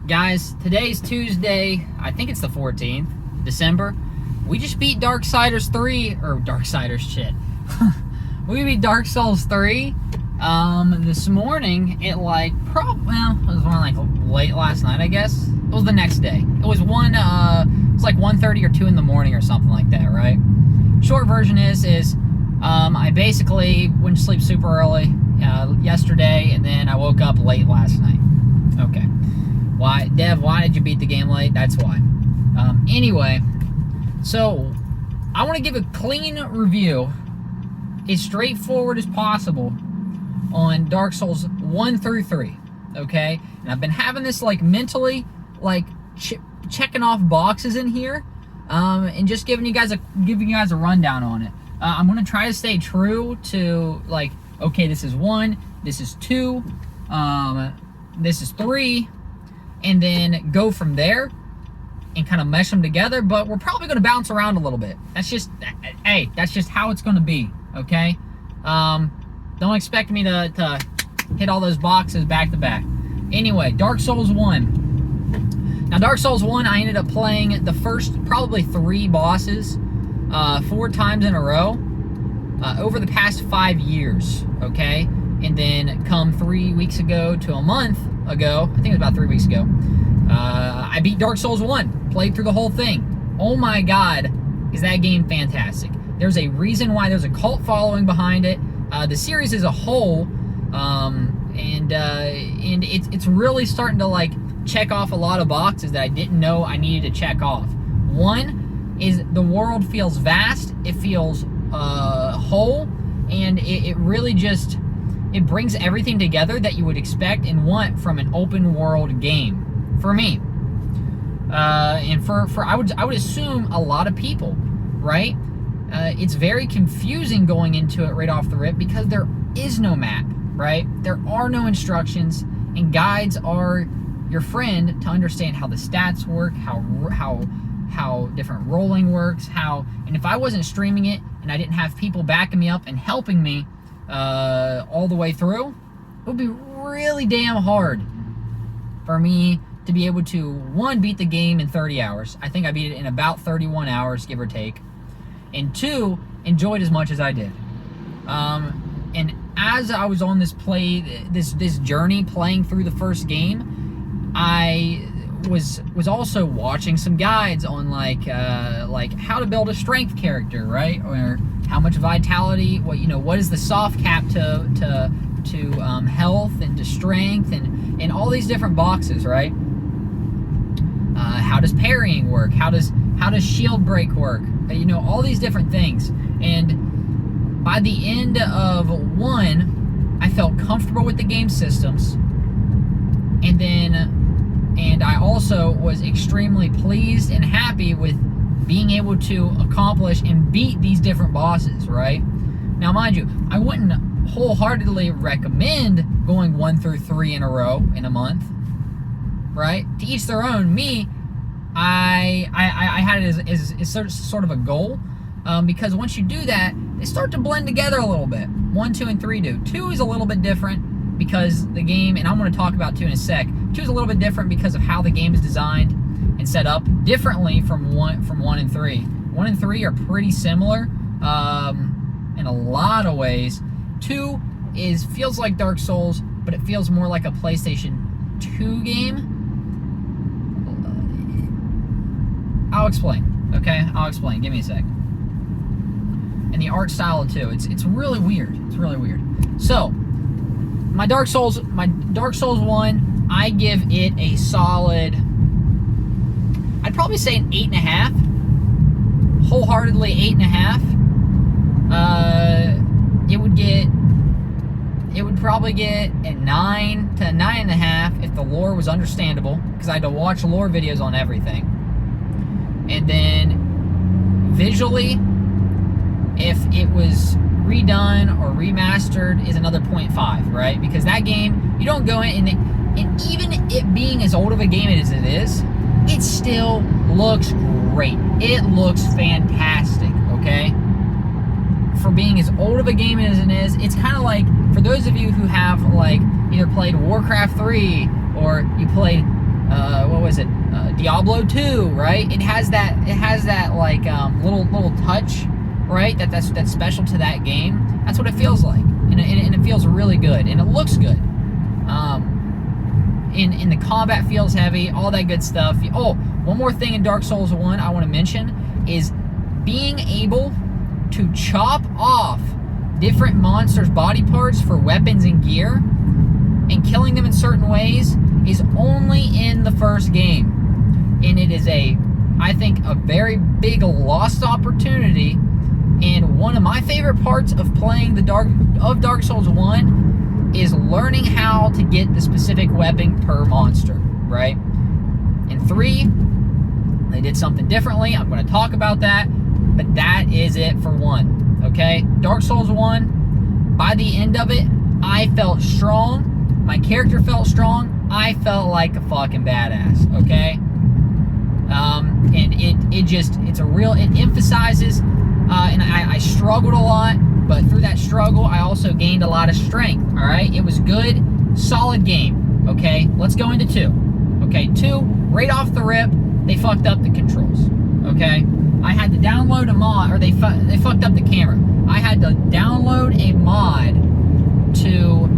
Guys, today's Tuesday. I think it's the 14th, December. We just beat Darksiders 3, or Darksiders shit. We beat Dark Souls 3 this morning at like, it was around like late last night, I guess. It was the next day. It was like 1:30 or 2 in the morning or something like that, right? Short version is I basically went to sleep super early yesterday, and then I woke up late last night. Okay. Why, Dev, why did you beat the game late? That's why. Anyway, so I want to give a clean review, as straightforward as possible, on Dark Souls 1 through 3, okay? And I've been having this, like, mentally, like, checking off boxes in here, and just giving you guys a rundown on it. I'm going to try to stay true to, like, okay, this is 1, this is 2, this is 3, and then go from there and kind of mesh them together. But we're probably going to bounce around a little bit. That's just, hey, that's just how it's going to be, okay? Don't expect me to hit all those boxes back to back. Anyway, Dark Souls 1. Now, Dark Souls 1, I ended up playing the first probably 3 bosses 4 times in a row over the past 5 years, okay? And then come 3 weeks ago to a month ago, I think it was about 3 weeks ago, I beat Dark Souls 1, played through the whole thing. Oh my god, is that game fantastic. There's a reason why there's a cult following behind it. The series as a whole, and it's really starting to, like, check off a lot of boxes that I didn't know I needed to check off. One is the world feels vast, it feels whole, and it really just, it brings everything together that you would expect and want from an open world game, for me. And for I would assume a lot of people, right? It's very confusing going into it right off the rip because there is no map, right? There are no instructions, and guides are your friend to understand how the stats work, how different rolling works, and if I wasn't streaming it and I didn't have people backing me up and helping me all the way through, it would be really damn hard for me to be able to, 1, beat the game in 30 hours. I think I beat it in about 31 hours, give or take. And 2, enjoy it as much as I did. And as I was on this journey playing through the first game, I was also watching some guides on like how to build a strength character, right? Or how much vitality, what is the soft cap to health and to strength and all these different boxes, right? How does parrying work? How does shield break work? All these different things. And by the end of 1, I felt comfortable with the game systems. And I also was extremely pleased and happy with being able to accomplish and beat these different bosses, right? Now, mind you, I wouldn't wholeheartedly recommend going 1 through 3 in a row in a month, right? To each their own. Me, I had it as sort of a goal, because once you do that, they start to blend together a little bit. 1, 2, and 3 do. 2 is a little bit different because the game, and I'm going to talk about 2 in a sec. 2 is a little bit different because of how the game is designed and set up differently from 1 and 3. 1 and 3 are pretty similar in a lot of ways. 2 feels like Dark Souls, but it feels more like a PlayStation 2 game. I'll explain, okay? I'll explain. Give me a sec. And the art style of 2, it's really weird. It's really weird. So, my Dark Souls 1, I give it a solid, I'd probably say an 8.5. Wholeheartedly 8.5. It would probably get a 9 to 9.5 if the lore was understandable, because I had to watch lore videos on everything. And then visually, if it was redone or remastered, is another 0.5, right? Because that game, you don't go in and even it being as old of a game as it is, it still looks great. It looks fantastic, okay? For being as old of a game as it is, it's kind of like, for those of you who have, like, either played Warcraft 3 or you played what was it? Diablo 2, right? It has that like little touch, right? That's special to that game. That's what it feels like, and it feels really good, and it looks good. In the combat feels heavy, all that good stuff. Oh, one more thing in Dark Souls 1 I want to mention is being able to chop off different monsters' body parts for weapons and gear, and killing them in certain ways is only in the first game. And it is I think, a very big lost opportunity. And one of my favorite parts of playing Dark Souls 1 is learning how to get the specific weapon per monster, right? In 3, they did something differently. I'm going to talk about that, but that is it for 1, okay? Dark Souls 1, by the end of it, I felt strong. My character felt strong. I felt like a fucking badass, okay? And it emphasizes, and I struggled a lot, but through that struggle, I also gained a lot of strength, all right? It was good, solid game, okay? Let's go into 2. Okay, 2, right off the rip, they fucked up the controls, okay? I had to download a mod, or they fucked up the camera. I had to download a mod to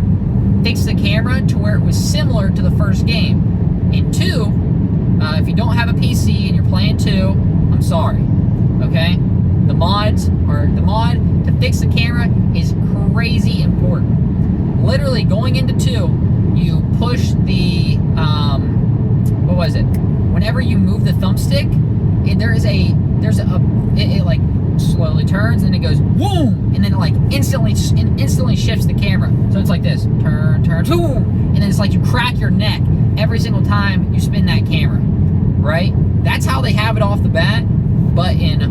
fix the camera to where it was similar to the first game. In 2, if you don't have a PC and you're playing 2, I'm sorry, okay? The mod to fix the camera is crazy important. Literally, going into 2, you push the, what was it? Whenever you move the thumbstick, it like slowly turns, and it goes boom, and then it like instantly shifts the camera. So it's like this, turn, boom, and then it's like you crack your neck every single time you spin that camera, right? That's how they have it off the bat. But in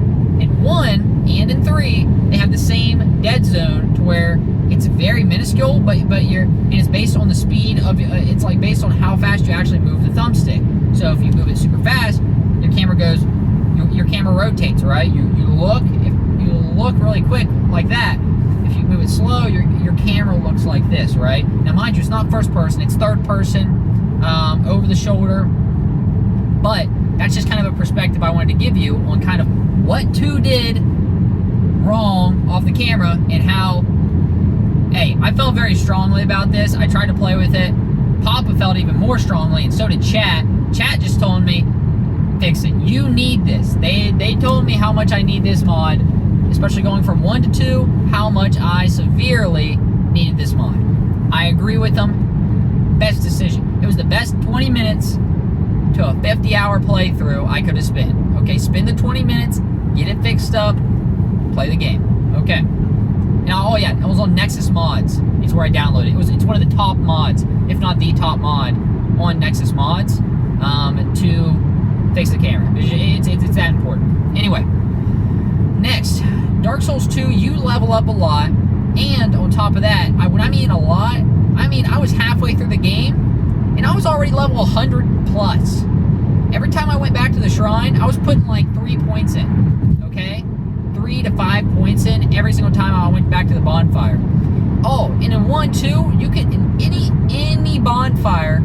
1 and in 3, they have the same dead zone to where it's very minuscule, but it's based on the speed of, it's like based on how fast you actually move the thumbstick. So if you move it super fast, your camera rotates, right? If you look really quick like that, if you move it slow, your camera looks like this, right? Now mind you, it's not first person, it's third person, over the shoulder, but that's just kind of a perspective I wanted to give you on kind of what 2 did wrong off the camera, and how, hey, I felt very strongly about this. I tried to play with it. Papa felt even more strongly, and so did Chat. Chat just told me, fix it. You need this. They told me how much I need this mod, especially going from 1 to 2, how much I severely needed this mod. I agree with them. Best decision. It was the best 20 minutes to a 50-hour playthrough I could have spent. Okay, spend the 20 minutes, get it fixed up, play the game. Okay. Now, oh yeah, it was on Nexus Mods. It's where I downloaded it. It's one of the top mods, if not the top mod, on Nexus Mods, to fix the camera. It's that important. Anyway, next, Dark Souls 2, you level up a lot, and on top of that, when I mean a lot, I mean I was halfway through the game, and I was already level 100 plus. Every time I went back to the shrine, I was putting like 3 points in, okay? 3 to 5 points in every single time I went back to the bonfire. Oh, and in 1, 2, you could, in any bonfire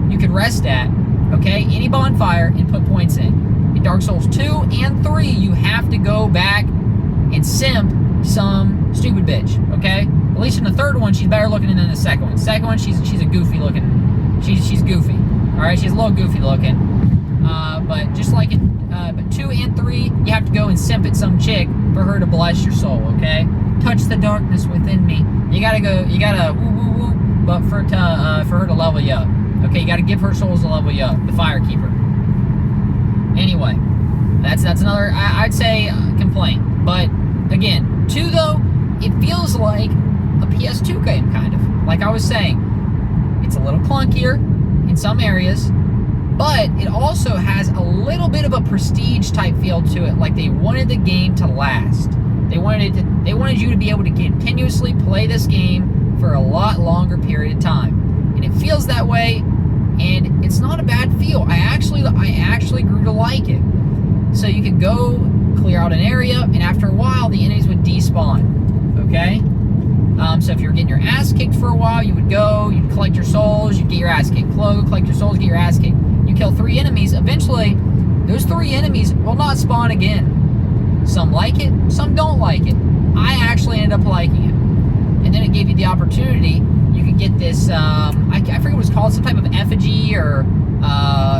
you could rest at, okay? Any bonfire, and put points in. In Dark Souls 2 and 3, you have to go back and simp some stupid bitch, okay? At least in the third one, she's better looking than the second one. Second one, she's a goofy looking, she's goofy, all right? She's a little goofy looking. But just like but 2 and 3, you have to go and simp at some chick for her to bless your soul, okay? Touch the darkness within me. You gotta woo woo woo, but for her to level you up. Okay, you gotta give her souls to level you up, the Firekeeper. Anyway, that's another, I'd say, complaint. But again, 2 though, it feels like a PS2 game, kind of. Like I was saying, it's a little clunkier in some areas, but it also has a little bit of a prestige type feel to it. Like they wanted the game to last. They wanted you to be able to continuously play this game for a lot longer period of time. And it feels that way, and it's not a bad feel. I actually grew to like it. So you could go clear out an area, and after a while the enemies would despawn. Okay? So if you were getting your ass kicked for a while, you would go, you'd collect your souls, you'd get your ass kicked. Collect your souls, get your ass kicked. You kill 3 enemies, eventually those 3 enemies will not spawn again. Some like it, some don't like it. I actually ended up liking it. And then it gave you the opportunity, you could get this, I forget what it was called, some type of effigy, or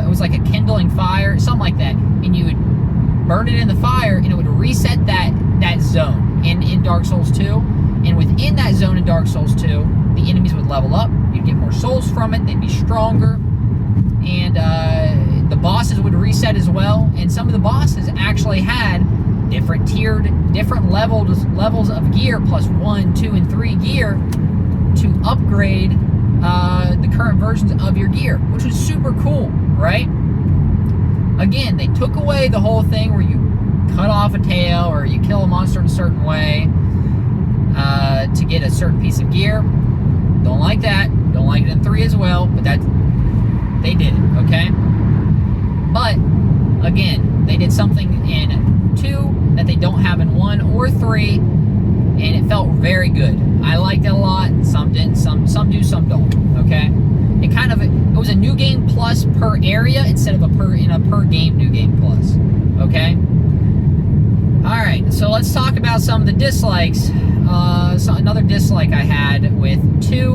it was like a kindling fire, something like that. And you would burn it in the fire, and it would reset that zone in Dark Souls 2. And within that zone in Dark Souls 2, the enemies would level up, you'd get more souls from it, they'd be stronger, and the bosses would reset as well. And some of the bosses actually had different levels of gear, plus 1, 2, and 3 gear to upgrade the current versions of your gear, which was super cool, right? Again, they took away the whole thing where you cut off a tail or you kill a monster in a certain way to get a certain piece of gear. Don't like that. Don't like it in 3 as well, but they did it, okay? But again, they did something in 2 that they don't have in 1 or 3, and it felt very good. I liked it a lot. Some didn't. Some do, some don't. Okay. It was a new game plus per area instead of a per game new game plus. Okay. All right. So let's talk about some of the dislikes. So another dislike I had with 2,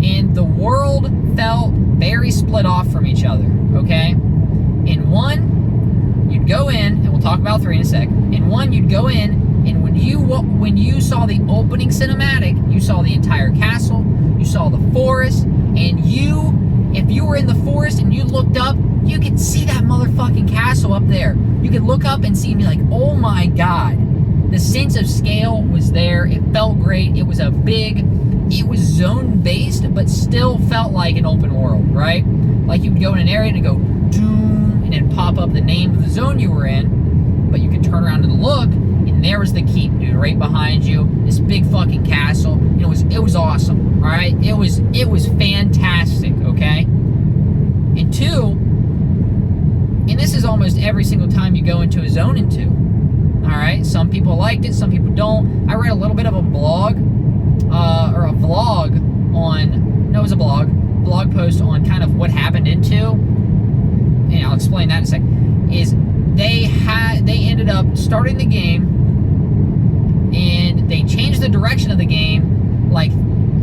and the world felt very split off from each other. Okay. In 1, you'd go in, and we'll talk about 3 in a sec. In 1, you'd go in, and when you saw the opening cinematic, you saw the entire castle, you saw the forest, and if you were in the forest and you looked up, you could see that motherfucking castle up there. You could look up and see and be like, oh my god. The sense of scale was there. It felt great. It was zone-based, but still felt like an open world, right? Like you would go in an area and go, doom, and then pop up the name of the zone you were in, but you could turn around and look, and there was the keep, dude, right behind you. This big fucking castle. And it was awesome. All right, it was fantastic. Okay. And 2, and this is almost every single time you go into a zone in 2. All right, some people liked it, some people don't. I read a little bit of a blog, or a vlog on. No, it was a blog post on kind of what happened in 2. And I'll explain that in a second. Is they ended up starting the game, and they changed the direction of the game like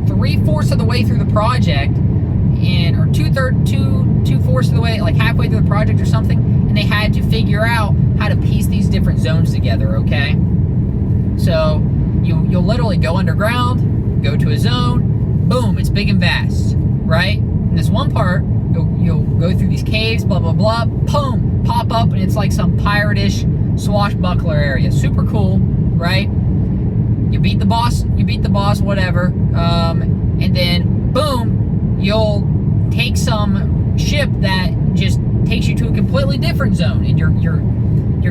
3/4 of the way through the project, or 2/4 of the way, like halfway through the project or something, and they had to figure out how to piece these different zones together. Okay, so you'll literally go underground, go to a zone, boom, it's big and vast, right? In this one part, you'll go through these caves, blah blah blah, boom, pop up, and it's like some pirate-ish swashbuckler area. Super cool, right? You beat the boss, whatever, and then boom, you'll take some ship that just takes you to a completely different zone, and you're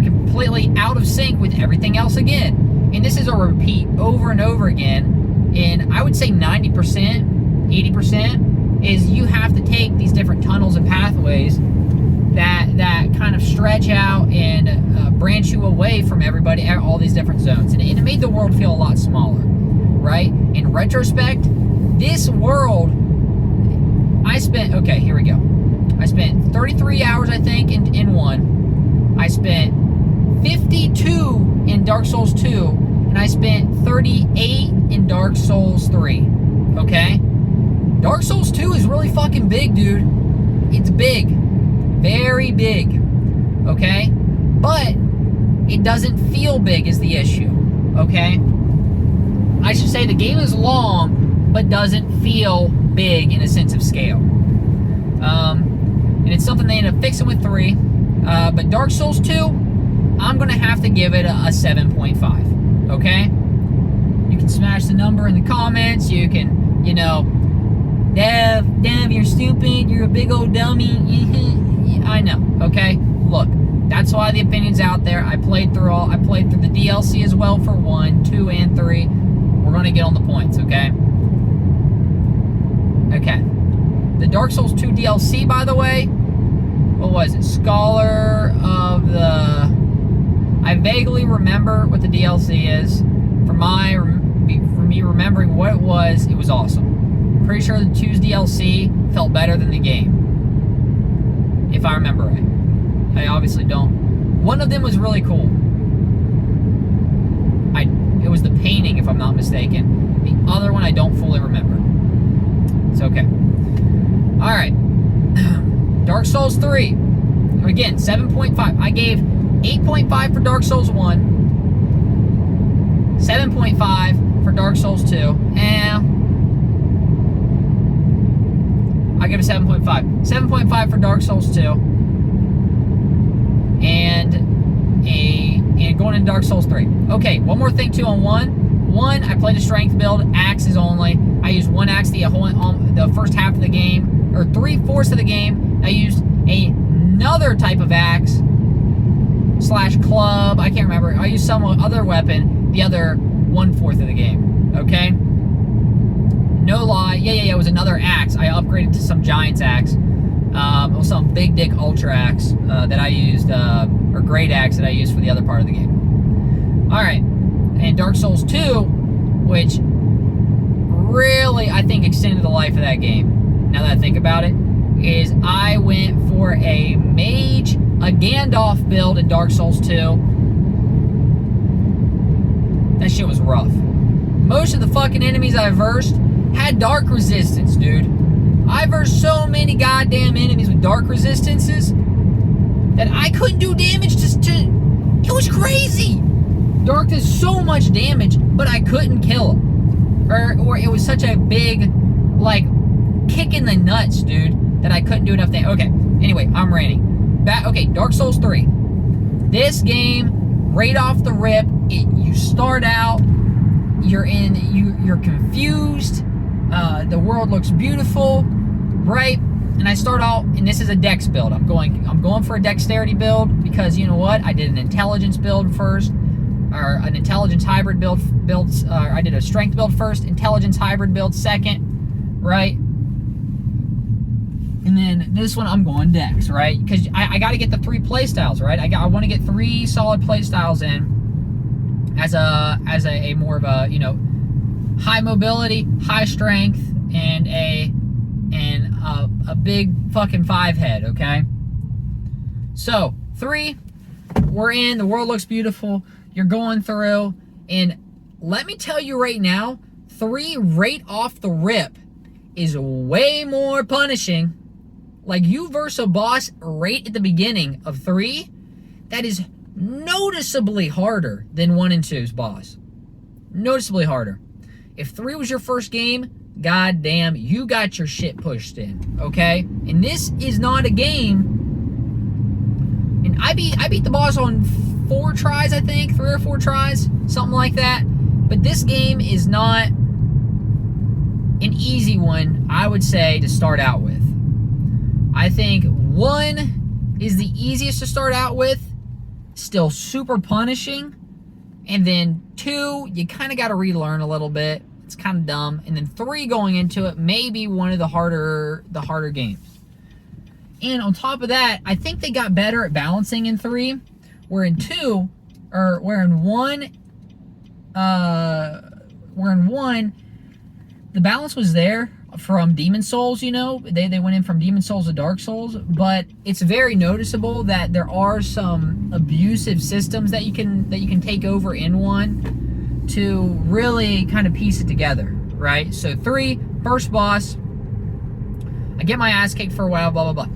completely out of sync with everything else again. And this is a repeat over and over again. And I would say 90%, 80% is you have to take these different tunnels and pathways that kind of stretch out and branch you away from everybody, all these different zones. And it made the world feel a lot smaller, right? In retrospect, this world, okay, here we go. I spent 33 hours, I think, in 1. I spent 52 in Dark Souls 2, and I spent 38 in Dark Souls 3, okay? Dark Souls 2 is really fucking big, dude. It's big. Very big, okay? But it doesn't feel big is the issue, okay? I should say the game is long, but doesn't feel big in a sense of scale. And it's something they ended up fixing with 3. But Dark Souls 2, I'm going to have to give it a 7.5, okay? You can smash the number in the comments. You can, Dev, you're stupid. You're a big old dummy. I know, okay? Look, that's why the opinion's out there. I played through the DLC as well for 1, 2, and 3. We're going to get on the points, okay? Okay. The Dark Souls 2 DLC, by the way, what was it? Scholar of the... I vaguely remember what the DLC is. For me remembering what it was awesome. I'm pretty sure the 2's DLC felt better than the game. if I remember right. I obviously don't. One of them was really cool. It was the painting, if I'm not mistaken. The other one I don't fully remember. It's okay. Alright. Dark Souls 3. Again, 7.5. I gave 8.5 for Dark Souls 1. 7.5 for Dark Souls 2. I give it 7.5. 7.5 for Dark Souls 2. And going into Dark Souls 3. Okay, one more thing too on 1. 1, I played a strength build, axes only. I used one axe the first half of the game, or 3/4 of the game. I used another type of axe / club. I can't remember. I used some other weapon the other 1/4 of the game. Okay? No lie. Yeah, it was another axe. I upgraded to some giant's axe. Some big dick ultra axe that I used, or great axe that I used for the other part of the game. Alright, and Dark Souls 2, which really, I think, extended the life of that game, now that I think about it, is I went for a mage, a Gandalf build in Dark Souls 2. That shit was rough. Most of the fucking enemies I versed had dark resistance, dude. I versed so many goddamn enemies with dark resistances that I couldn't do damage to it was crazy. Dark does so much damage, but I couldn't kill him. Or it was such a big, like, kick in the nuts, dude, that I couldn't do enough damage. Okay, anyway, I'm ranting. Okay, Dark Souls 3. This game, right off the rip, you start out, you're confused, the world looks beautiful, right? And I start out, and this is a dex build. I'm going for a dexterity build because, you know what? I did an intelligence build first, or an intelligence hybrid build. I did a strength build first, intelligence hybrid build second, right? And then this one I'm going dex, right? Because I got to get the 3 playstyles, right? I want to get 3 solid playstyles in as a more of a, you know, high mobility, high strength, and a big fucking 5 head, okay? So, 3, we're in, the world looks beautiful, you're going through, and let me tell you right now, 3 right off the rip is way more punishing. Like, you verse a boss right at the beginning of 3, that is noticeably harder than 1 and 2's boss. Noticeably harder. If 3 was your first game, goddamn, you got your shit pushed in, okay? And this is not a game. And I beat the boss on 4 tries, I think, 3 or 4 tries, something like that. But this game is not an easy one, I would say, to start out with. I think 1 is the easiest to start out with, still super punishing, and then 2, you kind of got to relearn a little bit. It's kind of dumb. And then 3 going into it, maybe one of the harder games. And on top of that, I think they got better at balancing in 3, where in 1, the balance was there from Demon Souls, you know. They went in from Demon Souls to Dark Souls, but it's very noticeable that there are some abusive systems that you can take over in 1 to really kind of piece it together, right? So 3, first boss, I get my ass kicked for a while, blah, blah, blah.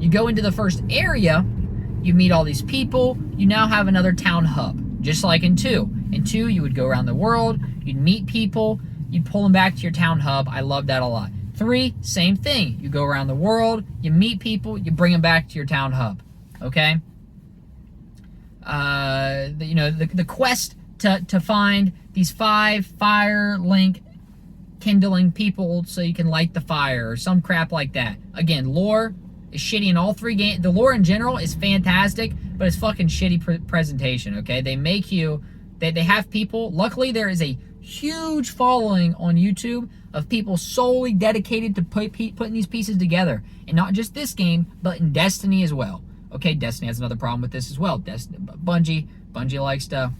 You go into the first area, you meet all these people, you now have another town hub, just like in 2. In 2, you would go around the world, you'd meet people, you'd pull them back to your town hub. I love that a lot. 3, same thing. You go around the world, you meet people, you bring them back to your town hub, okay? The quest to find these 5 fire link kindling people so you can light the fire or some crap like that. Again, lore is shitty in all 3 games. The lore in general is fantastic, but it's fucking shitty presentation, okay? They make you, they have people, luckily there is a huge following on YouTube of people solely dedicated to putting these pieces together. And not just this game, but in Destiny as well. Okay, Destiny has another problem with this as well. Bungie likes to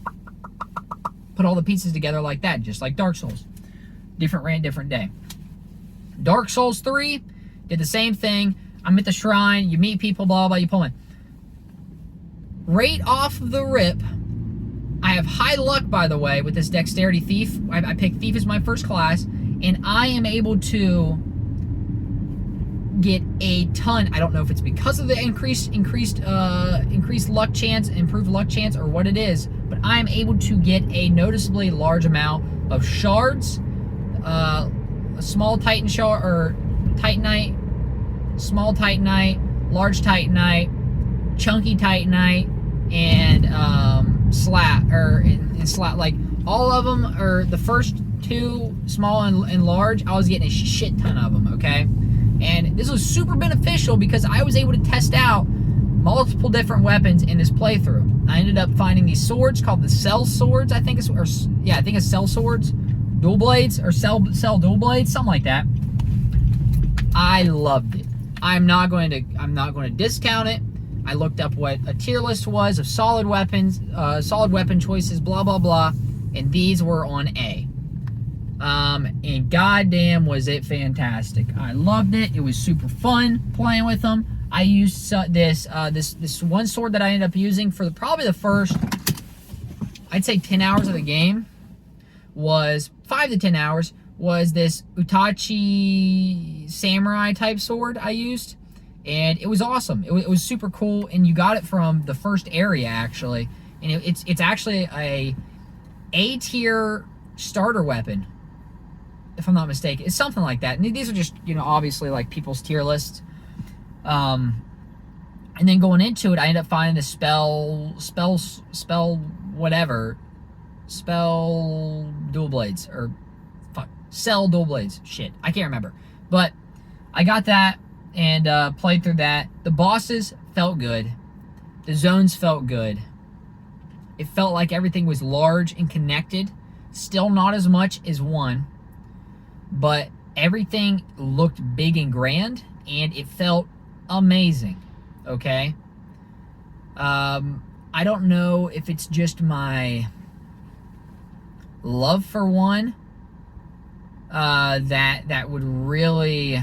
put all the pieces together like that, just like Dark Souls. Different rant, different day. Dark Souls 3 did the same thing. I'm at the shrine, you meet people, blah, blah, you pull in. Right off the rip, I have high luck, by the way, with this Dexterity Thief. I picked Thief as my first class, and I am able to get a ton. I don't know if it's because of the increased luck chance, improved luck chance, or what it is, but I am able to get a noticeably large amount of shards, a small Titan shard, or Titanite, small Titanite, large Titanite, chunky Titanite, and slat. Like, all of them, or the first two, small and large, I was getting a shit ton of them, okay? And this was super beneficial because I was able to test out multiple different weapons in this playthrough. I ended up finding these swords called the Cell Swords, I think it's Cell Swords, Dual Blades, or Cell Dual Blades, something like that. I loved it. I'm not going to discount it. I looked up what a tier list was of solid weapons, solid weapon choices, blah, blah, blah, and these were on A. And goddamn was it fantastic. I loved it. It was super fun playing with them. I used this one sword that I ended up using for probably the first, I'd say 10 hours of the game, was 5 to 10 hours, was this Utachi samurai type sword I used. And it was awesome. It was super cool, and you got it from the first area, actually. And it's actually a tier starter weapon, if I'm not mistaken. It's something like that. And these are just, obviously, like, people's tier lists. And then going into it, I ended up finding the spell dual blades, or cell dual blades. Shit, I can't remember. But I got that and played through that. The bosses felt good. The zones felt good. It felt like everything was large and connected. Still not as much as 1, but everything looked big and grand, and it felt amazing. Okay? I don't know if it's just my love for 1 that would really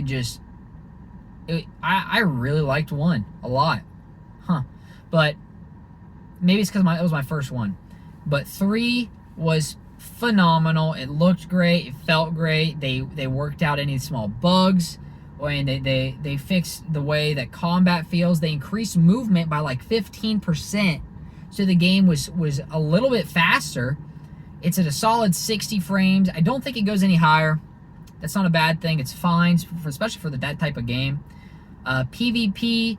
just... I really liked 1 a lot. Huh. But maybe it's because it was my first one. But 3 was phenomenal. It looked great. It felt great. They worked out any small bugs. And they fixed the way that combat feels. They increased movement by like 15%. So the game was a little bit faster. It's at a solid 60 frames. I don't think it goes any higher. That's not a bad thing. It's fine, especially for that type of game. PvP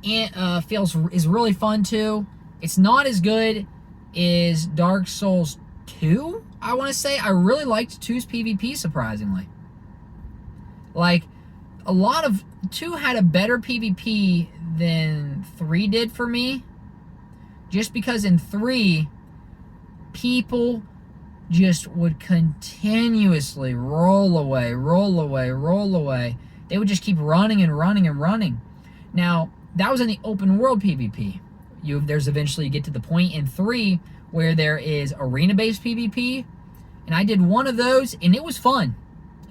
is really fun too. It's not as good as Dark Souls 2, I want to say. I really liked 2's PvP, surprisingly. Like, a lot of 2 had a better PvP than 3 did for me. Just because in 3, people just would continuously roll away. They would just keep running and running and running. Now, that was in the open world PvP. There's eventually, you get to the point in 3 where there is arena-based PvP, and I did one of those, and it was fun.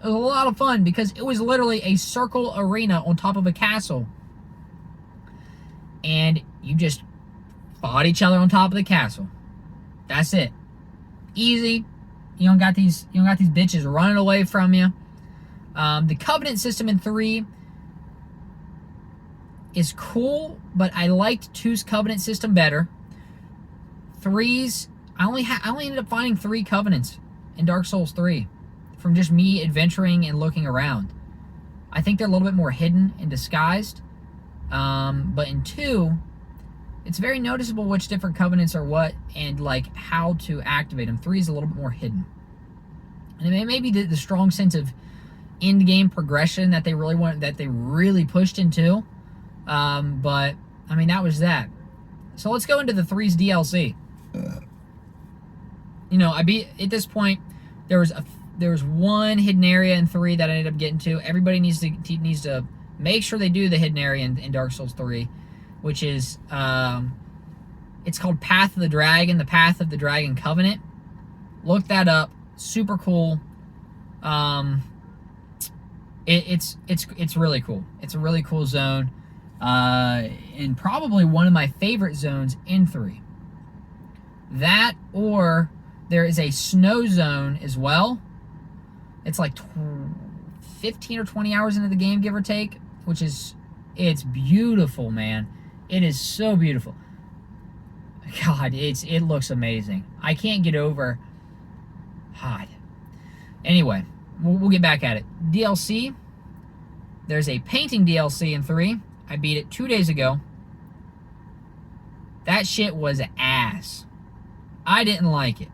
It was a lot of fun because it was literally a circle arena on top of a castle, and you just fought each other on top of the castle. That's it. Easy. You don't got these bitches running away from you. The Covenant system in 3 is cool, but I liked 2's Covenant system better. 3's, I only ended up finding 3 Covenants in Dark Souls 3 from just me adventuring and looking around. I think they're a little bit more hidden and disguised. But in 2, it's very noticeable which different Covenants are what and like how to activate them. 3 is a little bit more hidden. And it may be the strong sense of end game progression that they really pushed into. But I mean, that was that. So let's go into the 3's DLC. At this point, there was one hidden area in 3 that I ended up getting to. Everybody needs to make sure they do the hidden area in Dark Souls 3, which is it's called Path of the Dragon, the Path of the Dragon Covenant. Look that up. Super cool. It's really cool. It's a really cool zone, and probably one of my favorite zones in 3. That, or there is a snow zone as well. It's like 15 or 20 hours into the game, give or take, which is, it's beautiful, man. It is so beautiful. God, it looks amazing. I can't get over. God. Anyway, we'll get back at it. DLC. There's a painting DLC in 3. I beat it 2 days ago. That shit was ass. I didn't like it.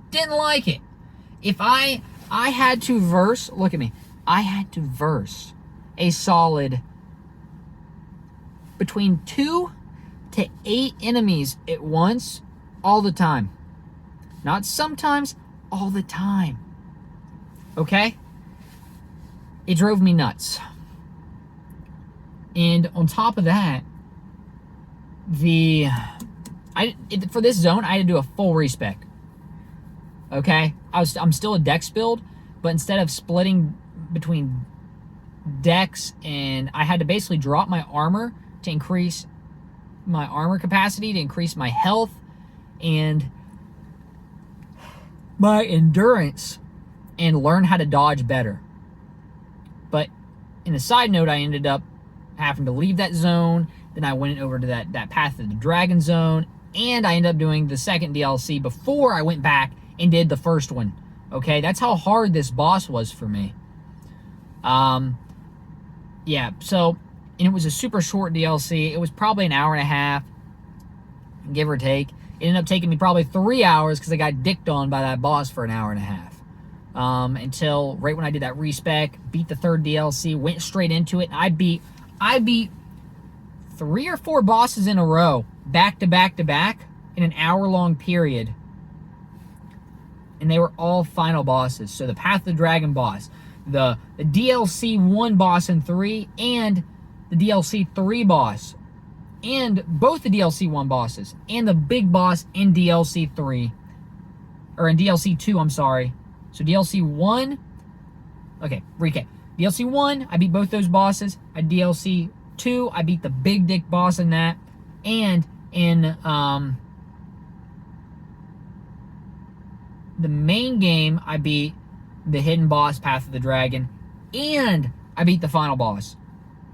Didn't like it. If I had to verse, look at me. I had to verse a solid between 2 to 8 enemies at once, all the time. Not sometimes, all the time. Okay? It drove me nuts. And on top of that, for this zone, I had to do a full respec. Okay? I'm still a dex build, but instead of splitting between dex, and I had to basically drop my armor to increase my armor capacity, to increase my health and my endurance, and learn how to dodge better. But in a side note, I ended up having to leave that zone. Then I went over to that Path of the Dragon zone, and I ended up doing the second DLC before I went back and did the first one. Okay, that's how hard this boss was for me. Yeah, so, and it was a super short DLC. It was probably an hour and a half, give or take. It ended up taking me probably 3 hours because I got dicked on by that boss for an hour and a half. Until right when I did that respec, beat the third DLC, went straight into it. And I beat 3 or 4 bosses in a row, back to back to back, in an hour-long period. And they were all final bosses. So the Path of the Dragon boss, the DLC 1 boss in 3, and the DLC 3 boss, and both the DLC 1 bosses, and the big boss in DLC 3, or in DLC 2, I'm sorry. So DLC 1, okay, recap. DLC 1, I beat both those bosses. DLC 2, I beat the big dick boss in that. And in the main game, I beat the hidden boss, Path of the Dragon, and I beat the final boss.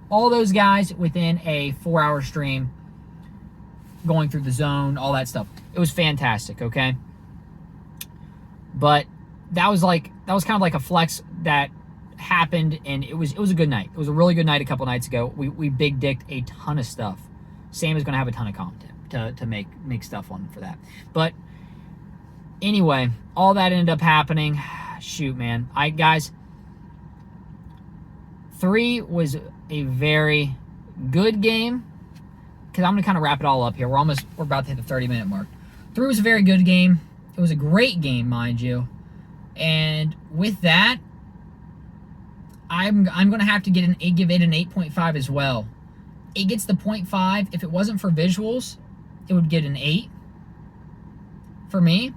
All those guys within a 4-hour stream, going through the zone, all that stuff. It was fantastic, okay? But that was kind of like a flex that happened, and it was a good night. It was a really good night a couple nights ago. We big dicked a ton of stuff. Sam is gonna have a ton of content to make stuff on for that. But anyway, all that ended up happening. Shoot, man. Guys, 3 was a very good game. Because I'm gonna kind of wrap it all up here. We're about to hit the 30-minute mark. 3 was a very good game. It was a great game, mind you. And with that, I'm gonna have to give it an 8.5 as well. It gets the 0.5. If it wasn't for visuals, it would get an 8 for me.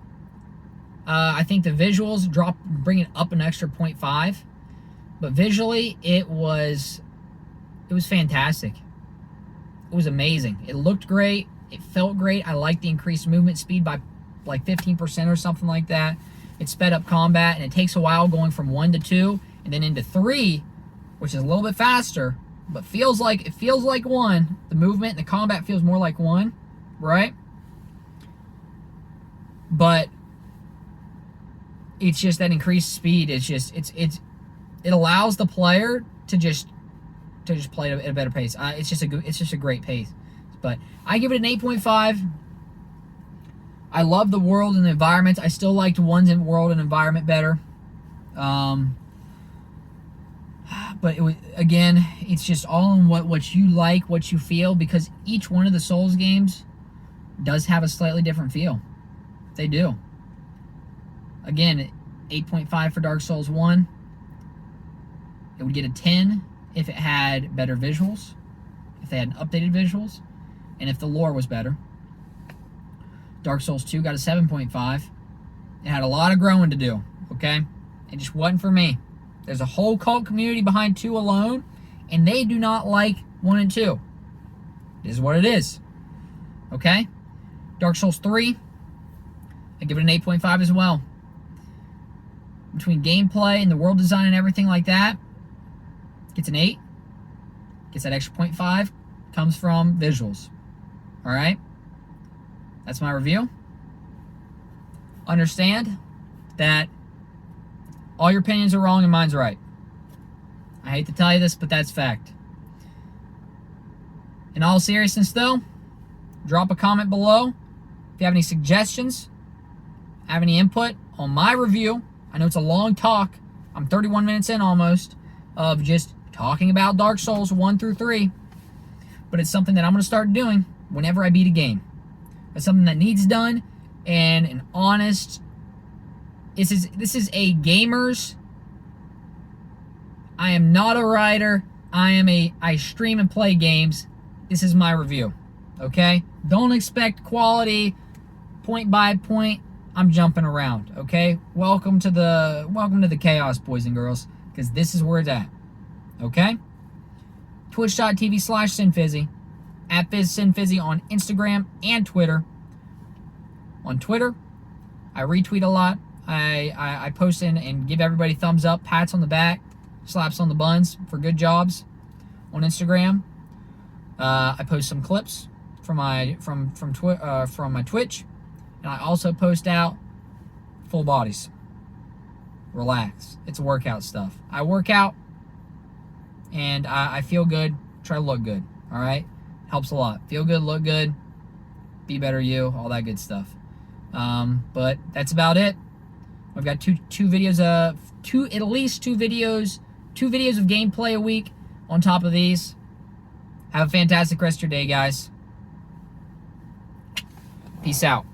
I think the visuals bring it up an extra 0.5, but visually it was fantastic. It was amazing. It looked great. It felt great. I liked the increased movement speed by like 15% or something like that. It sped up combat, and it takes a while going from 1 to 2 and then into 3, which is a little bit faster, but it feels like 1. The movement and the combat feels more like 1, right? But it's just that increased speed. It allows the player to just play at a better pace. It's just a great pace. But I give it an 8.5. I love the world and the environment. I still liked one's in world and environment better. But again, it's just all in what you like, what you feel, because each one of the Souls games does have a slightly different feel. They do. Again, 8.5 for Dark Souls 1. It would get a 10 if it had better visuals, if they had updated visuals, and if the lore was better. Dark Souls 2 got a 7.5. It had a lot of growing to do, okay? It just wasn't for me. There's a whole cult community behind 2 alone, and they do not like 1 and 2. It is what it is. Okay? Dark Souls 3, I give it an 8.5 as well. Between gameplay and the world design and everything like that, gets an 8. Gets that extra 0.5. Comes from visuals. Alright? That's my review. Understand that all your opinions are wrong and mine's right. I hate to tell you this, but that's fact. In all seriousness, though, drop a comment below if you have any suggestions, have any input on my review. I know it's a long talk. I'm 31 minutes in almost of just talking about Dark Souls 1 through 3. But it's something that I'm going to start doing whenever I beat a game. It's something that needs done, and an honest... This is a gamer's... I am not a writer. I stream and play games. This is my review. Okay? Don't expect quality point by point. I'm jumping around. Okay? Welcome to the chaos, boys and girls, because this is where it's at. Okay? Twitch.tv/SinFizzy. At SinFizzy on Instagram and Twitter. On Twitter, I retweet a lot. I post in and give everybody thumbs up, pats on the back, slaps on the buns for good jobs. On Instagram, I post some clips from my Twitch, and I also post out full bodies. Relax. It's workout stuff. I work out, and I feel good. Try to look good. All right, helps a lot. Feel good, look good, be better you, all that good stuff. But that's about it. I've got two videos, at least two videos of gameplay a week on top of these. Have a fantastic rest of your day, guys. Peace out.